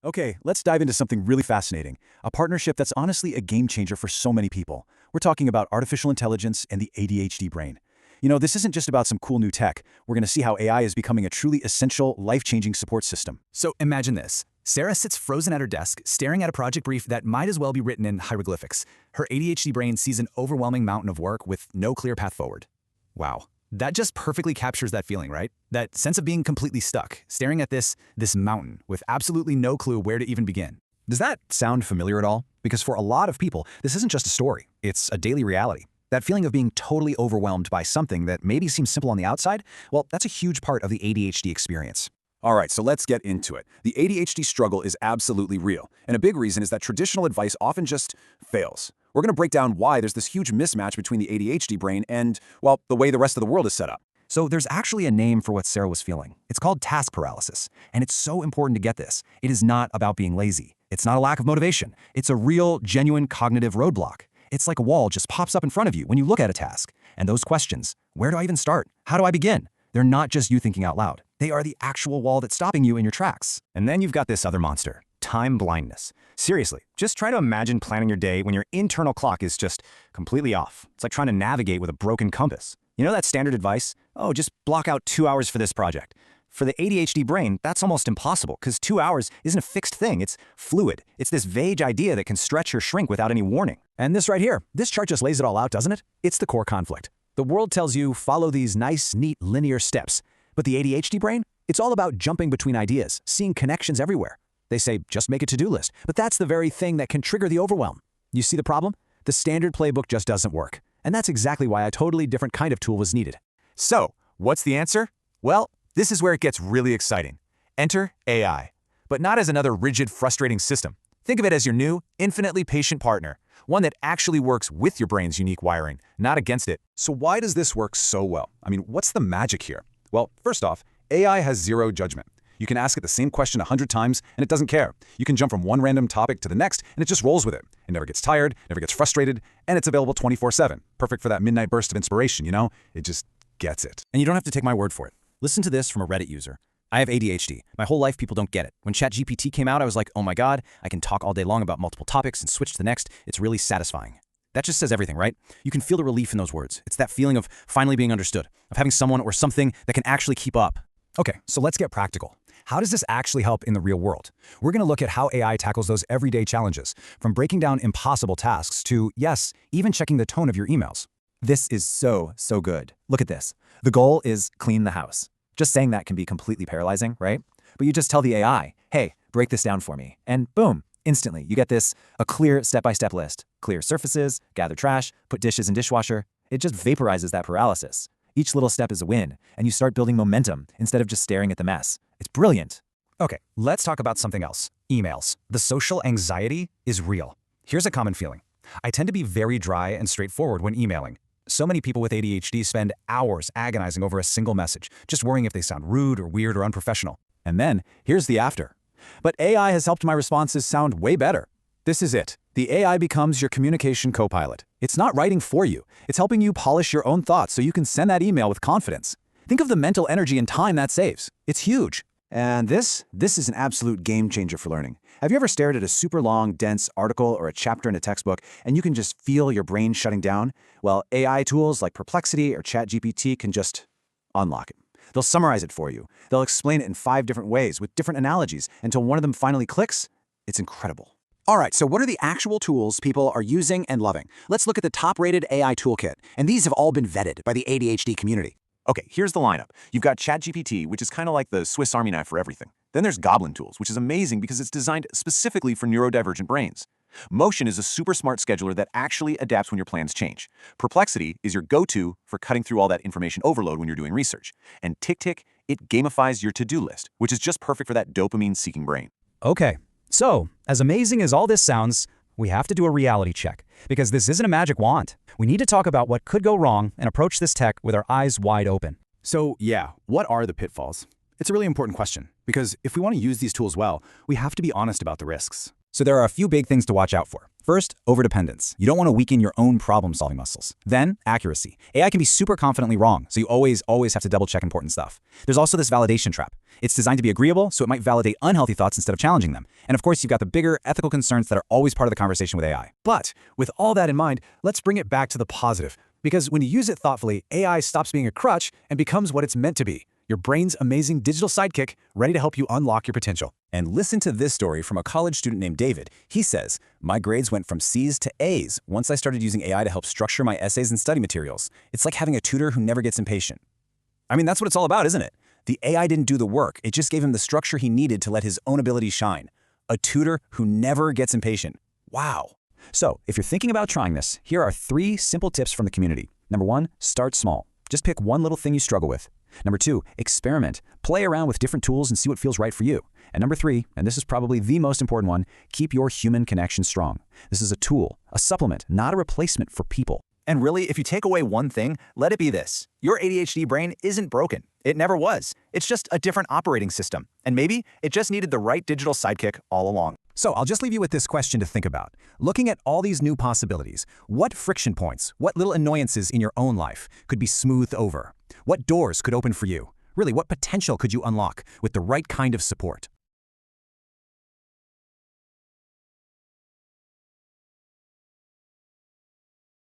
Okay, let's dive into something really fascinating, a partnership that's honestly a game changer for so many people. We're talking about artificial intelligence and the ADHD brain. This isn't just about some cool new tech. We're going to see how AI is becoming a truly essential, life-changing support system. So imagine this. Sarah sits frozen at her desk, staring at a project brief that might as well be written in hieroglyphics. Her ADHD brain sees an overwhelming mountain of work with no clear path forward. Wow. That just perfectly captures that feeling, right? That sense of being completely stuck, staring at this mountain with absolutely no clue where to even begin. Does that sound familiar at all? Because for a lot of people, this isn't just a story, it's a daily reality. That feeling of being totally overwhelmed by something that maybe seems simple on the outside, well, that's a huge part of the ADHD experience. All right, so let's get into it. The ADHD struggle is absolutely real, and a big reason is that traditional advice often just fails. We're going to break down why there's this huge mismatch between the ADHD brain and, well, the way the rest of the world is set up. So there's actually a name for what Sarah was feeling. It's called task paralysis, and it's so important to get this. It is not about being lazy. It's not a lack of motivation. It's a real, genuine cognitive roadblock. It's like a wall just pops up in front of you when you look at a task. And those questions, where do I even start? How do I begin? They're not just you thinking out loud. They are the actual wall that's stopping you in your tracks. And then you've got this other monster, time blindness. Seriously, just try to imagine planning your day when your internal clock is just completely off. It's like trying to navigate with a broken compass. You know that standard advice? Oh, just block out 2 hours for this project. For the ADHD brain, that's almost impossible because 2 hours isn't a fixed thing. It's fluid. It's this vague idea that can stretch or shrink without any warning. And this right here, this chart just lays it all out, doesn't it? It's the core conflict. The world tells you follow these nice, neat, linear steps. But the ADHD brain, it's all about jumping between ideas, seeing connections everywhere. They say, just make a to-do list. But that's the very thing that can trigger the overwhelm. You see the problem? The standard playbook just doesn't work. And that's exactly why a totally different kind of tool was needed. So, what's the answer? Well, this is where it gets really exciting. Enter AI. But not as another rigid, frustrating system. Think of it as your new, infinitely patient partner. One that actually works with your brain's unique wiring, not against it. So why does this work so well? I mean, what's the magic here? Well, first off, AI has zero judgment. You can ask it the same question 100 times, and it doesn't care. You can jump from one random topic to the next, and it just rolls with it. It never gets tired, never gets frustrated, and it's available 24/7. Perfect for that midnight burst of inspiration, It just gets it. And you don't have to take my word for it. Listen to this from a Reddit user. I have ADHD. My whole life, people don't get it. When ChatGPT came out, I was like, oh my God, I can talk all day long about multiple topics and switch to the next. It's really satisfying. That just says everything, right? You can feel the relief in those words. It's that feeling of finally being understood, of having someone or something that can actually keep up. Okay, so let's get practical. How does this actually help in the real world? We're going to look at how AI tackles those everyday challenges, from breaking down impossible tasks to, yes, even checking the tone of your emails. This is so good. Look at this. The goal is clean the house. Just saying that can be completely paralyzing, right? But you just tell the AI, hey, break this down for me. And boom, instantly, you get a clear step-by-step list. Clear surfaces, gather trash, put dishes in dishwasher. It just vaporizes that paralysis. Each little step is a win, and you start building momentum instead of just staring at the mess. It's brilliant. Okay, let's talk about something else. Emails. The social anxiety is real. Here's a common feeling. I tend to be very dry and straightforward when emailing. So many people with ADHD spend hours agonizing over a single message, just worrying if they sound rude or weird or unprofessional. And then, here's the after. But AI has helped my responses sound way better. This is it. The AI becomes your communication co-pilot. It's not writing for you. It's helping you polish your own thoughts so you can send that email with confidence. Think of the mental energy and time that saves. It's huge. And this is an absolute game changer for learning. Have you ever stared at a super long, dense article or a chapter in a textbook and you can just feel your brain shutting down? Well, AI tools like Perplexity or ChatGPT can just unlock it. They'll summarize it for you. They'll explain it in 5 different ways with different analogies until one of them finally clicks. It's incredible. All right, so what are the actual tools people are using and loving? Let's look at the top-rated AI toolkit, and these have all been vetted by the ADHD community. Okay, here's the lineup. You've got ChatGPT, which is kind of like the Swiss Army knife for everything. Then there's Goblin Tools, which is amazing because it's designed specifically for neurodivergent brains. Motion is a super smart scheduler that actually adapts when your plans change. Perplexity is your go-to for cutting through all that information overload when you're doing research. And Tick, it gamifies your to-do list, which is just perfect for that dopamine-seeking brain. Okay, so as amazing as all this sounds, we have to do a reality check, because this isn't a magic wand. We need to talk about what could go wrong and approach this tech with our eyes wide open. So yeah, what are the pitfalls? It's a really important question, because if we want to use these tools well, we have to be honest about the risks. So there are a few big things to watch out for. First, overdependence. You don't want to weaken your own problem-solving muscles. Then, accuracy. AI can be super confidently wrong, so you always have to double-check important stuff. There's also this validation trap. It's designed to be agreeable, so it might validate unhealthy thoughts instead of challenging them. And of course, you've got the bigger ethical concerns that are always part of the conversation with AI. But with all that in mind, let's bring it back to the positive. Because when you use it thoughtfully, AI stops being a crutch and becomes what it's meant to be. Your brain's amazing digital sidekick, ready to help you unlock your potential. And listen to this story from a college student named David. He says, "My grades went from C's to A's once I started using AI to help structure my essays and study materials. It's like having a tutor who never gets impatient." I mean, that's what it's all about, isn't it? The AI didn't do the work. It just gave him the structure he needed to let his own abilities shine. A tutor who never gets impatient. Wow. So, if you're thinking about trying this, here are 3 simple tips from the community. Number 1, start small. Just pick one little thing you struggle with. Number 2, experiment. Play around with different tools and see what feels right for you. And number 3, and this is probably the most important one, keep your human connection strong. This is a tool, a supplement, not a replacement for people. And really, if you take away one thing, let it be this. Your ADHD brain isn't broken. It never was. It's just a different operating system. And maybe it just needed the right digital sidekick all along. So I'll just leave you with this question to think about. Looking at all these new possibilities, what friction points, what little annoyances in your own life could be smoothed over? What doors could open for you? Really, what potential could you unlock with the right kind of support?